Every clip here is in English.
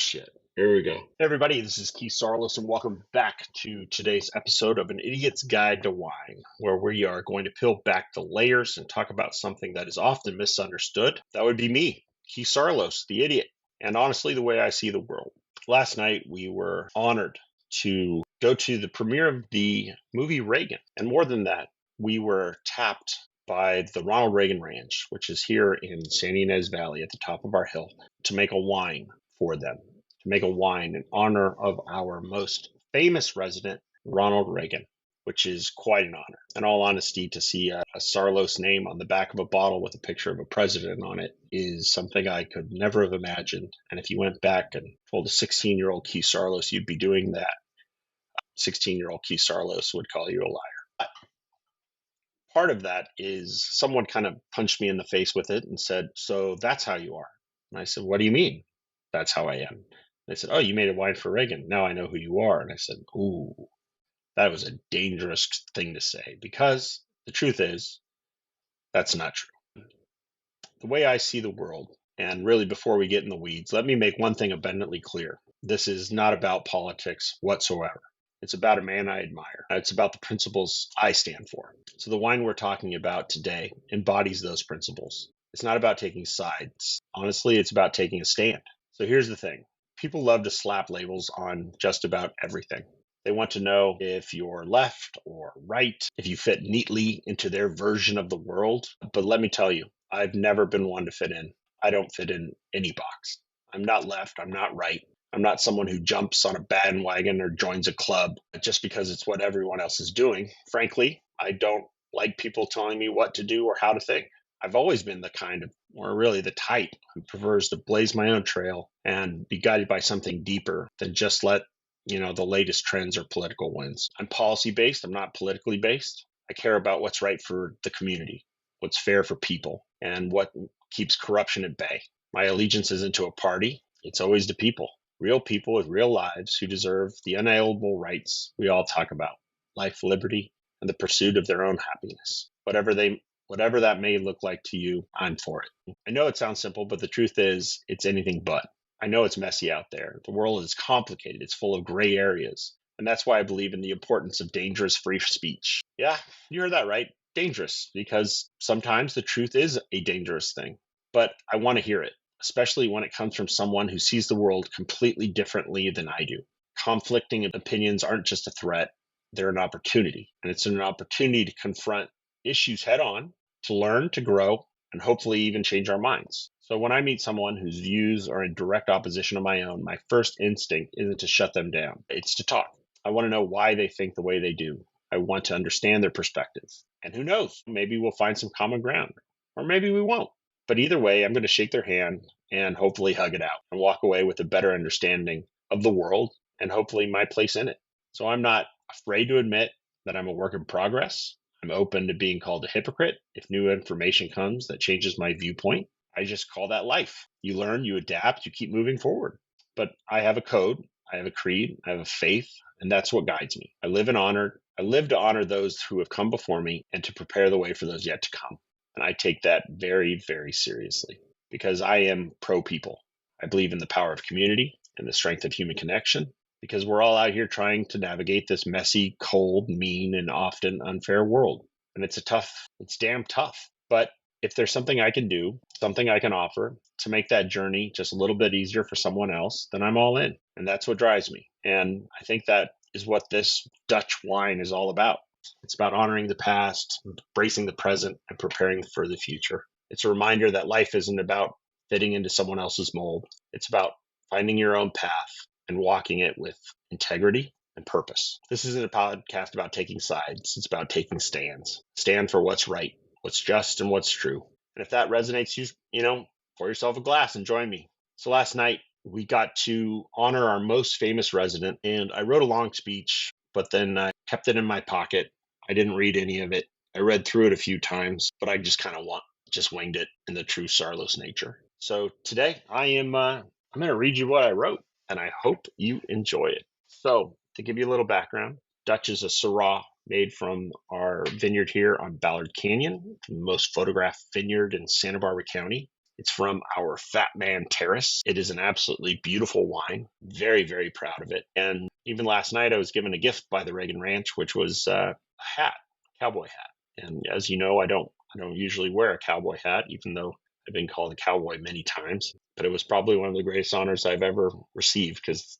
shit. Here we go. Hey everybody, this is Keith Saarloos, and welcome back to today's episode of An Idiot's Guide to Wine, where we are going to peel back the layers and talk about something that is often misunderstood. That would be me, Keith Saarloos, the idiot, and honestly, the way I see the world. Last night, we were honored to go to the premiere of the movie Reagan, and more than that, we were tapped by the Ronald Reagan Ranch, which is here in San Ynez Valley at the top of our hill, to make a wine for them, to make a wine in honor of our most famous resident, Ronald Reagan, which is quite an honor. In all honesty, to see a Saarloos name on the back of a bottle with a picture of a president on it is something I could never have imagined. And if you went back and told a 16-year-old Keith Saarloos you'd be doing that, 16-year-old Keith Saarloos would call you a liar. Part of that is someone kind of punched me in the face with it and said, "So that's how you are." And I said, "What do you mean? That's how I am." They said, "Oh, you made a wine for Reagan. Now I know who you are." And I said, "Ooh, that was a dangerous thing to say, because the truth is, that's not true." The way I see the world, and really before we get in the weeds, let me make one thing abundantly clear. This is not about politics whatsoever. It's about a man I admire. It's about the principles I stand for. So the wine we're talking about today embodies those principles. It's not about taking sides. Honestly, it's about taking a stand. So here's the thing. People love to slap labels on just about everything. They want to know if you're left or right, if you fit neatly into their version of the world. But let me tell you, I've never been one to fit in. I don't fit in any box. I'm not left. I'm not right. I'm not someone who jumps on a bandwagon or joins a club just because it's what everyone else is doing. Frankly, I don't like people telling me what to do or how to think. I've always been the kind of, or really the type, who prefers to blaze my own trail and be guided by something deeper than just let, the latest trends or political winds. I'm policy based. I'm not politically based. I care about what's right for the community, what's fair for people, and what keeps corruption at bay. My allegiance isn't to a party. It's always to people. Real people with real lives who deserve the unalienable rights we all talk about: life, liberty, and the pursuit of their own happiness. Whatever that may look like to you, I'm for it. I know it sounds simple, but the truth is, it's anything but. I know it's messy out there. The world is complicated. It's full of gray areas. And that's why I believe in the importance of dangerous free speech. Yeah, you heard that right. Dangerous, because sometimes the truth is a dangerous thing. But I want to hear it, especially when it comes from someone who sees the world completely differently than I do. Conflicting opinions aren't just a threat, they're an opportunity. And it's an opportunity to confront issues head on, to learn, to grow, and hopefully even change our minds. So when I meet someone whose views are in direct opposition to my own, my first instinct isn't to shut them down. It's to talk. I want to know why they think the way they do. I want to understand their perspective. And who knows, maybe we'll find some common ground, or maybe we won't. But either way, I'm going to shake their hand and hopefully hug it out and walk away with a better understanding of the world and hopefully my place in it. So I'm not afraid to admit that I'm a work in progress. I'm open to being called a hypocrite if new information comes that changes my viewpoint. I just call that life. You learn, you adapt, you keep moving forward. But I have a code, I have a creed, I have a faith, and that's what guides me. I live to honor those who have come before me and to prepare the way for those yet to come. And I take that very, very seriously because I am pro-people. I believe in the power of community and the strength of human connection, because we're all out here trying to navigate this messy, cold, mean, and often unfair world. And it's damn tough. But if there's something I can do, something I can offer to make that journey just a little bit easier for someone else, then I'm all in. And that's what drives me. And I think that is what this Dutch wine is all about. It's about honoring the past, embracing the present, and preparing for the future. It's a reminder that life isn't about fitting into someone else's mold. It's about finding your own path and walking it with integrity and purpose. This isn't a podcast about taking sides. It's about taking stands. Stand for what's right, what's just, and what's true. And if that resonates, pour yourself a glass and join me. So last night, we got to honor our most famous resident, and I wrote a long speech, but then I kept it in my pocket. I didn't read any of it. I read through it a few times, but I just kind of winged it in the true Saarloos nature. So today, I'm going to read you what I wrote, and I hope you enjoy it. So to give you a little background, Dutch is a Syrah made from our vineyard here on Ballard Canyon, the most photographed vineyard in Santa Barbara County. It's from our Fat Man Terrace. It is an absolutely beautiful wine. Very, very proud of it. And even last night, I was given a gift by the Reagan Ranch, which was a hat, a cowboy hat. And as you know, I don't usually wear a cowboy hat, even though I've been called a cowboy many times. But it was probably one of the greatest honors I've ever received because,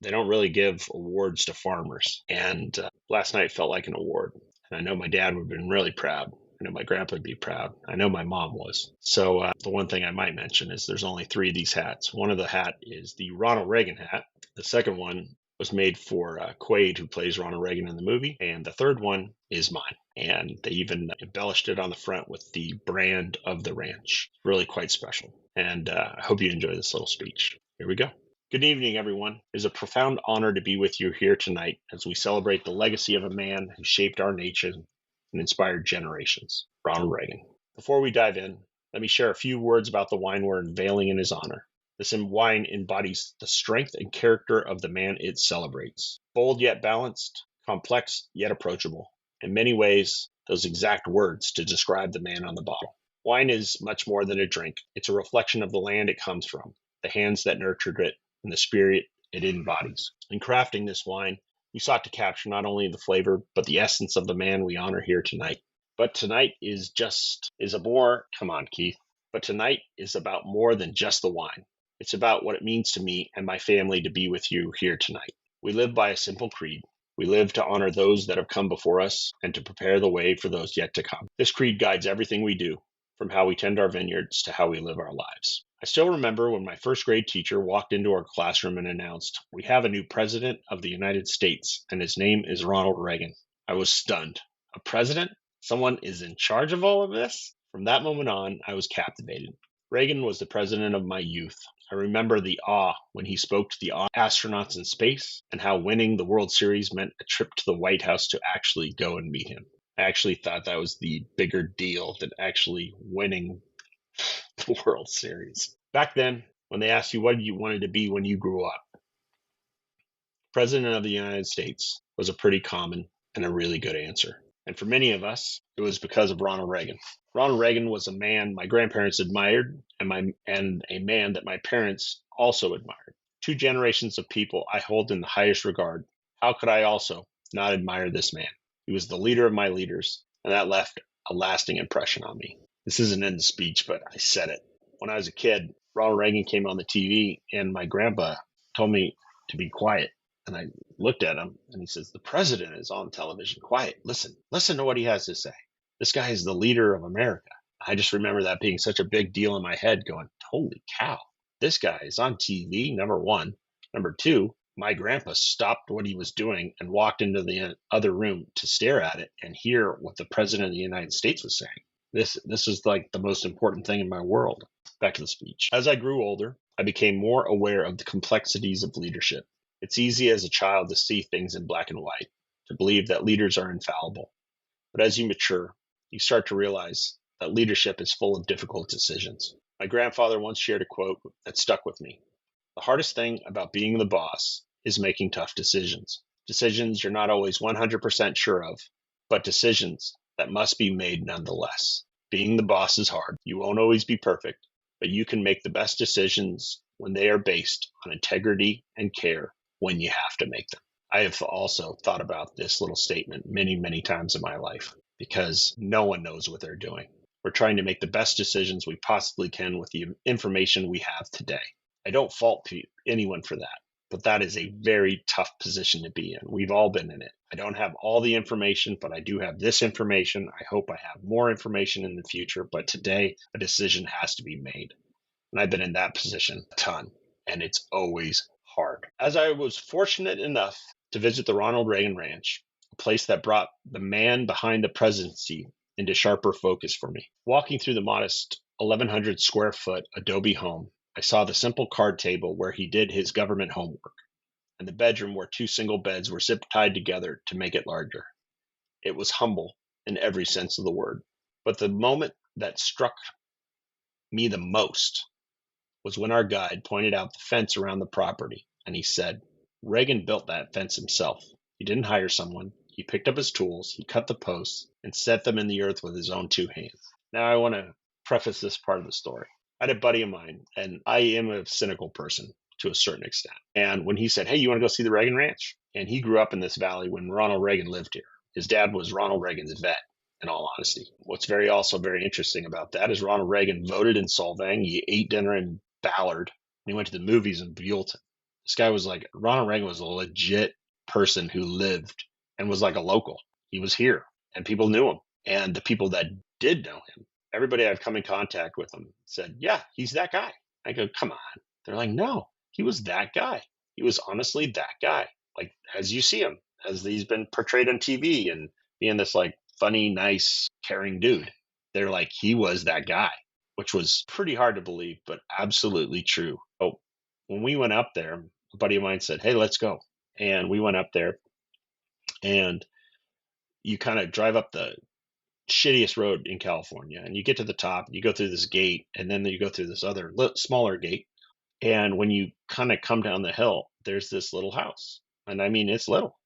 they don't really give awards to farmers. And last night felt like an award. And I know my dad would have been really proud. I know my grandpa would be proud. I know my mom was. So the one thing I might mention is there's only 3 of these hats. One of the hat is the Ronald Reagan hat. The second one was made for Quaid, who plays Ronald Reagan in the movie. And the third one is mine. And they even embellished it on the front with the brand of the ranch. Really quite special. And I hope you enjoy this little speech. Here we go. Good evening, everyone. It is a profound honor to be with you here tonight as we celebrate the legacy of a man who shaped our nation and inspired generations, Ronald Reagan. Before we dive in, let me share a few words about the wine we're unveiling in his honor. This wine embodies the strength and character of the man it celebrates. Bold yet balanced, complex yet approachable. In many ways, those exact words to describe the man on the bottle. Wine is much more than a drink. It's a reflection of the land it comes from, the hands that nurtured it, and the spirit it embodies. In crafting this wine, we sought to capture not only the flavor, but the essence of the man we honor here tonight. But tonight tonight is about more than just the wine. It's about what it means to me and my family to be with you here tonight. We live by a simple creed. We live to honor those that have come before us and to prepare the way for those yet to come. This creed guides everything we do, from how we tend our vineyards to how we live our lives. I still remember when my first grade teacher walked into our classroom and announced, "We have a new president of the United States, and his name is Ronald Reagan." I was stunned. A president? Someone is in charge of all of this? From that moment on, I was captivated. Reagan was the president of my youth. I remember the awe when he spoke to the astronauts in space and how winning the World Series meant a trip to the White House to actually go and meet him. I actually thought that was the bigger deal than actually winning the World Series. Back then, when they asked you what you wanted to be when you grew up, President of the United States was a pretty common and a really good answer. And for many of us, it was because of Ronald Reagan. Ronald Reagan was a man my grandparents admired and a man that my parents also admired. 2 generations of people I hold in the highest regard. How could I also not admire this man? He was the leader of my leaders, and that left a lasting impression on me. This isn't in the speech, but I said it. When I was a kid, Ronald Reagan came on the TV, and my grandpa told me to be quiet. And I looked at him, and he says, "The president is on television. Quiet. Listen to what he has to say. This guy is the leader of America." I just remember that being such a big deal in my head going, holy cow, this guy is on TV, number one. Number two, my grandpa stopped what he was doing and walked into the other room to stare at it and hear what the president of the United States was saying. This is like the most important thing in my world. Back to the speech. As I grew older, I became more aware of the complexities of leadership. It's easy as a child to see things in black and white, to believe that leaders are infallible. But as you mature, you start to realize that leadership is full of difficult decisions. My grandfather once shared a quote that stuck with me. The hardest thing about being the boss is making tough decisions. Decisions you're not always 100% sure of, but decisions that must be made nonetheless. Being the boss is hard. You won't always be perfect, but you can make the best decisions when they are based on integrity and care when you have to make them. I have also thought about this little statement many, many times in my life because no one knows what they're doing. We're trying to make the best decisions we possibly can with the information we have today. I don't fault anyone for that, but that is a very tough position to be in. We've all been in it. I don't have all the information, but I do have this information. I hope I have more information in the future, but today a decision has to be made. And I've been in that position a ton, and it's always hard. As I was fortunate enough to visit the Ronald Reagan Ranch, a place that brought the man behind the presidency into sharper focus for me. Walking through the modest 1,100 square foot adobe home, I saw the simple card table where he did his government homework, and the bedroom where 2 single beds were zip tied together to make it larger. It was humble in every sense of the word. But the moment that struck me the most was when our guide pointed out the fence around the property, and he said, "Reagan built that fence himself. He didn't hire someone. He picked up his tools, he cut the posts, and set them in the earth with his own 2 hands." Now I want to preface this part of the story. I had a buddy of mine, and I am a cynical person to a certain extent. And when he said, "Hey, you want to go see the Reagan Ranch?" And he grew up in this valley when Ronald Reagan lived here. His dad was Ronald Reagan's vet, in all honesty. What's also very interesting about that is Ronald Reagan voted in Solvang. He ate dinner in Ballard, and he went to the movies in Buellton. This guy was like, Ronald Reagan was a legit person who lived and was like a local. He was here, and people knew him. And the people that did know him, everybody I've come in contact with him said, "Yeah, he's that guy." I go, "Come on." They're like, "No, he was that guy. He was honestly that guy. Like, as you see him, as he's been portrayed on TV and being this like funny, nice, caring dude." They're like, he was that guy, which was pretty hard to believe, but absolutely true. Oh, when we went up there, a buddy of mine said, "Hey, let's go." And we went up there, and you kind of drive up the shittiest road in California, and you get to the top, you go through this gate, and then you go through this other smaller gate. And when you kind of come down the hill, there's this little house. And I mean, it's little.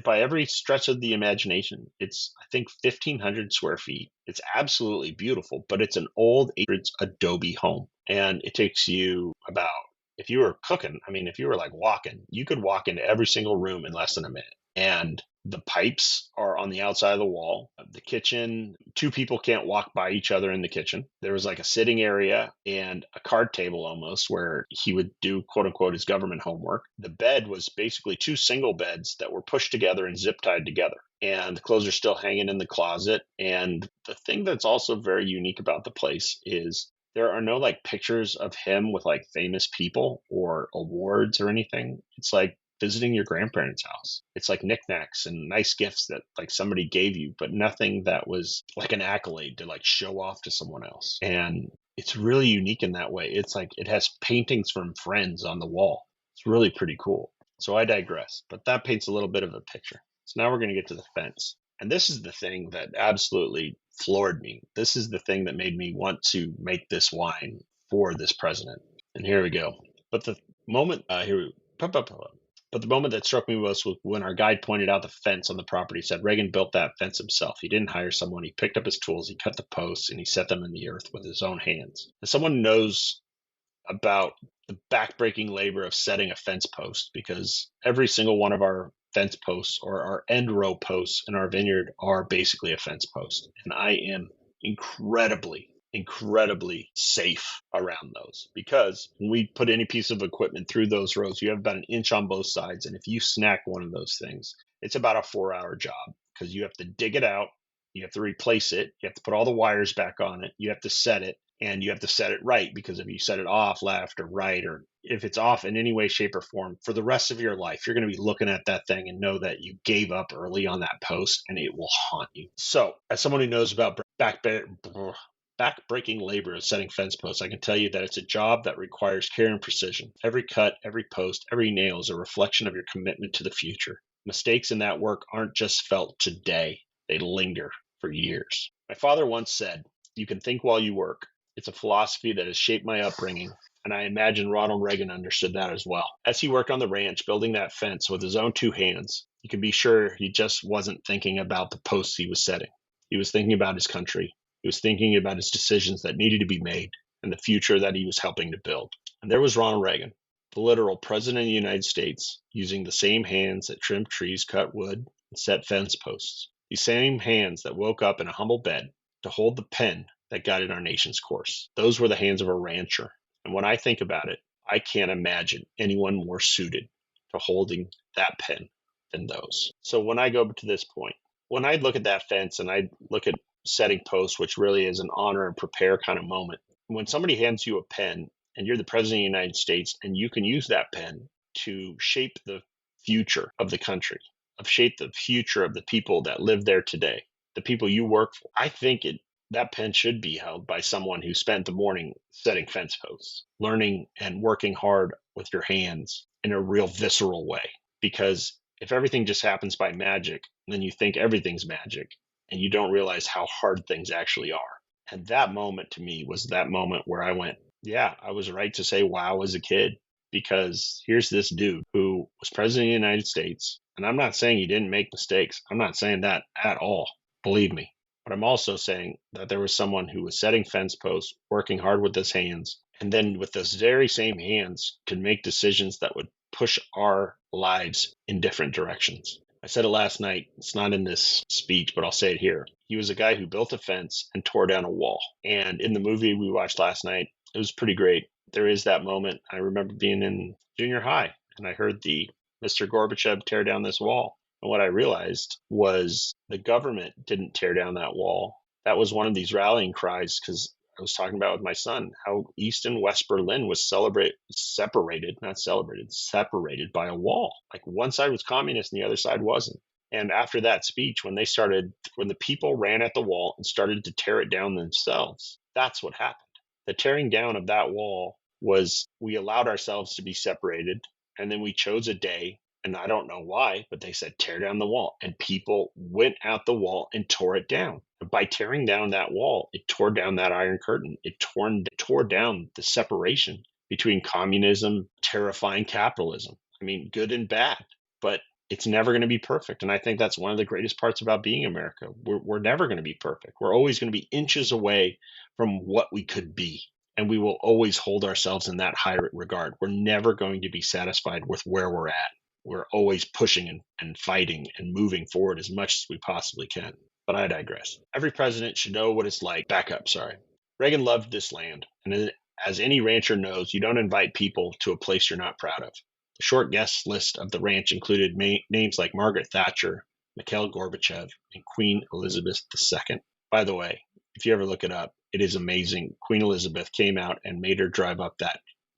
By every stretch of the imagination, it's, I think, 1,500 square feet. It's absolutely beautiful, but it's an old adobe home. And it takes you about, if you were cooking, I mean, if you were like walking, you could walk into every single room in less than a minute. And the pipes are on the outside of the wall. The kitchen, two people can't walk by each other in the kitchen. There was like a sitting area and a card table almost where he would do, quote unquote, his government homework. The bed was basically two single beds that were pushed together and zip tied together. And the clothes are still hanging in the closet. And the thing that's also very unique about the place is there are no like pictures of him with like famous people or awards or anything. It's like visiting your grandparents' house. It's like knickknacks and nice gifts that like somebody gave you, but nothing that was like an accolade to like show off to someone else. And it's really unique in that way. It's like it has paintings from friends on the wall. It's really pretty cool. So I digress, but that paints a little bit of a picture. So now we're going to get to the fence. And this is the thing that absolutely floored me. This is the thing that made me want to make this wine for this president. And here we go. But the moment, but the moment that struck me most was when our guide pointed out the fence on the property. He said Reagan built that fence himself. He didn't hire someone. He picked up his tools, he cut the posts, and he set them in the earth with his own hands. As someone knows about the backbreaking labor of setting a fence post, because every single one of our fence posts or our end row posts in our vineyard are basically a fence post. And I am incredibly safe around those, because when we put any piece of equipment through those rows, you have about an inch on both sides. And if you snack one of those things, it's about a 4-hour job, because you have to dig it out, you have to replace it, you have to put all the wires back on it, you have to set it, and you have to set it right, because if you set it off left or right, or if it's off in any way, shape, or form, for the rest of your life, you're going to be looking at that thing and know that you gave up early on that post, and it will haunt you. So as someone who knows about back-breaking labor of setting fence posts, I can tell you that it's a job that requires care and precision. Every cut, every post, every nail is a reflection of your commitment to the future. Mistakes in that work aren't just felt today, they linger for years. My father once said, "You can think while you work." It's a philosophy that has shaped my upbringing, and I imagine Ronald Reagan understood that as well. As he worked on the ranch, building that fence with his own two hands, you can be sure he just wasn't thinking about the posts he was setting. He was thinking about his country. He was thinking about his decisions that needed to be made and the future that he was helping to build. And there was Ronald Reagan, the literal president of the United States, using the same hands that trimmed trees, cut wood, and set fence posts. These same hands that woke up in a humble bed to hold the pen that guided our nation's course. Those were the hands of a rancher. And when I think about it, I can't imagine anyone more suited to holding that pen than those. So when I go to this point, when I look at that fence and I look at setting posts, which really is an honor and prepare kind of moment, when somebody hands you a pen and you're the president of the United States and you can use that pen to shape the future of the country, of shape the future of the people that live there today, the people you work for, I think that pen should be held by someone who spent the morning setting fence posts, learning and working hard with your hands in a real visceral way. Because if everything just happens by magic, then you think everything's magic and you don't realize how hard things actually are. And that moment to me was that moment where I went, yeah, I was right to say wow as a kid, because here's this dude who was president of the United States. And I'm not saying he didn't make mistakes. I'm not saying that at all. Believe me. But I'm also saying that there was someone who was setting fence posts, working hard with his hands, and then with those very same hands could make decisions that would push our lives in different directions. I said it last night. It's not in this speech, but I'll say it here. He was a guy who built a fence and tore down a wall. And in the movie we watched last night, it was pretty great. There is that moment. I remember being in junior high and I heard the Mr. Gorbachev tear down this wall. And what I realized was the government didn't tear down that wall. That was one of these rallying cries because I was talking about with my son how East and West Berlin was separated by a wall. Like one side was communist and the other side wasn't. And after that speech, when the people ran at the wall and started to tear it down themselves, that's what happened. The tearing down of that wall was we allowed ourselves to be separated, and then we chose a day, and I don't know why, but they said tear down the wall, and people went out the wall and tore it down. By tearing down that wall, it tore down that Iron Curtain. It tore down the separation between communism, terrifying capitalism. I mean, good and bad, but it's never going to be perfect. And I think that's one of the greatest parts about being America. We're never going to be perfect. We're always going to be inches away from what we could be. And we will always hold ourselves in that high regard. We're never going to be satisfied with where we're at. We're always pushing and fighting and moving forward as much as we possibly can. But I digress. Every president should know what it's like. Reagan loved this land. And as any rancher knows, you don't invite people to a place you're not proud of. The short guest list of the ranch included names like Margaret Thatcher, Mikhail Gorbachev, and Queen Elizabeth II. By the way, if you ever look it up, it is amazing. Queen Elizabeth came out and made her drive up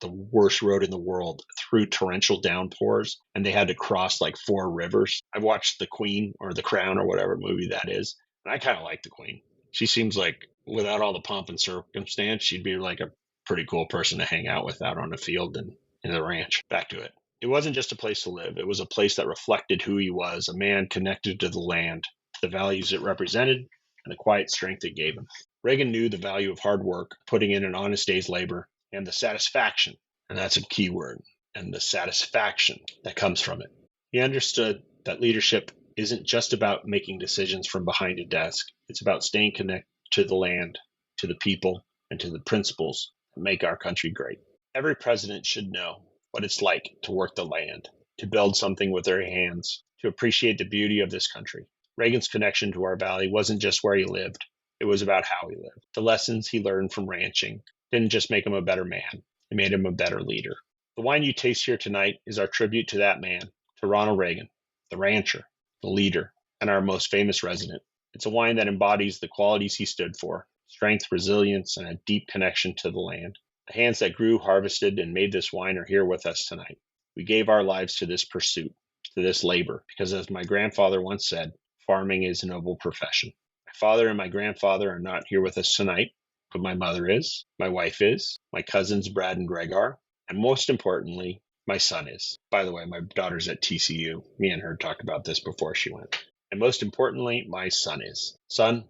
the worst road in the world through torrential downpours, and they had to cross like 4 rivers. I've watched The Queen or The Crown or whatever movie that is, and I kind of like the Queen. She seems like, without all the pomp and circumstance, she'd be like a pretty cool person to hang out with out on the field and in the ranch. Back to it. It wasn't just a place to live. It was a place that reflected who he was, a man connected to the land, to the values it represented, and the quiet strength it gave him. Reagan knew the value of hard work, putting in an honest day's labor, and the satisfaction, and that's a key word, and the satisfaction that comes from it. He understood that leadership isn't just about making decisions from behind a desk. It's about staying connected to the land, to the people, and to the principles that make our country great. Every president should know what it's like to work the land, to build something with their hands, to appreciate the beauty of this country. Reagan's connection to our valley wasn't just where he lived. It was about how he lived. The lessons he learned from ranching didn't just make him a better man. It made him a better leader. The wine you taste here tonight is our tribute to that man, to Ronald Reagan, the rancher, the leader, and our most famous resident. It's a wine that embodies the qualities he stood for: strength, resilience, and a deep connection to the land. The hands that grew, harvested, and made this wine are here with us tonight. We gave our lives to this pursuit, to this labor, because as my grandfather once said, farming is a noble profession. My father and my grandfather are not here with us tonight, but my mother is, my wife is, my cousins Brad and Greg are, and most importantly, my son is. By the way, my daughter's at TCU. Me and her talked about this before she went. And most importantly, my son is. Son,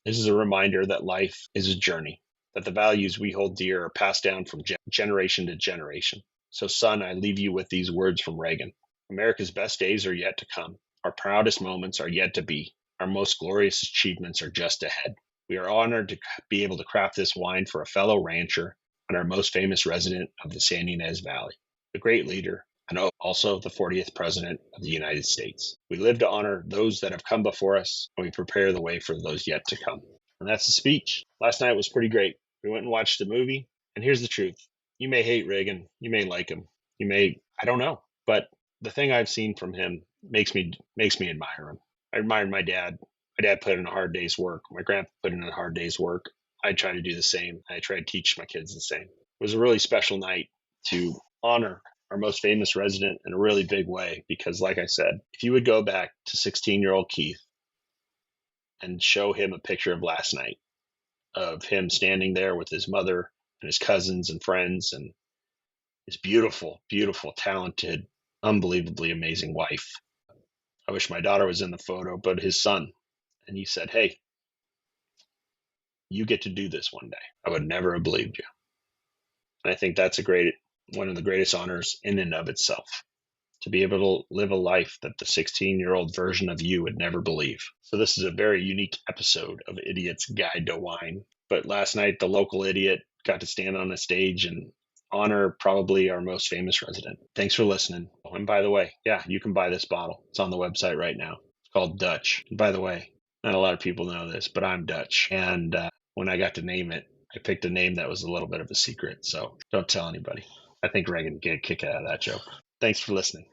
this is a reminder that life is a journey, that the values we hold dear are passed down from generation to generation. So, son, I leave you with these words from Reagan. America's best days are yet to come. Our proudest moments are yet to be. Our most glorious achievements are just ahead. We are honored to be able to craft this wine for a fellow rancher and our most famous resident of the San Ynez Valley, the great leader, and also the 40th President of the United States. We live to honor those that have come before us, and we prepare the way for those yet to come. And that's the speech. Last night was pretty great. We went and watched the movie, and here's the truth. You may hate Reagan. You may like him. I don't know. But the thing I've seen from him makes me admire him. I admire my dad. My dad put in a hard day's work. My grandpa put in a hard day's work. I try to do the same. I try to teach my kids the same. It was a really special night to honor our most famous resident in a really big way because, like I said, if you would go back to 16-year-old Keith and show him a picture of last night, of him standing there with his mother and his cousins and friends and his beautiful, beautiful, talented, unbelievably amazing wife. I wish my daughter was in the photo, but his son. And he said, hey, you get to do this one day. I would never have believed you. And I think that's one of the greatest honors in and of itself. to be able to live a life that the 16-year-old version of you would never believe. So this is a very unique episode of Idiot's Guide to Wine. But last night, the local idiot got to stand on a stage and honor probably our most famous resident. Thanks for listening. Oh, and by the way, yeah, you can buy this bottle. It's on the website right now. It's called Dutch. And by the way, not a lot of people know this, but I'm Dutch. And when I got to name it, I picked a name that was a little bit of a secret. So don't tell anybody. I think Reagan get a kick out of that joke. Thanks for listening.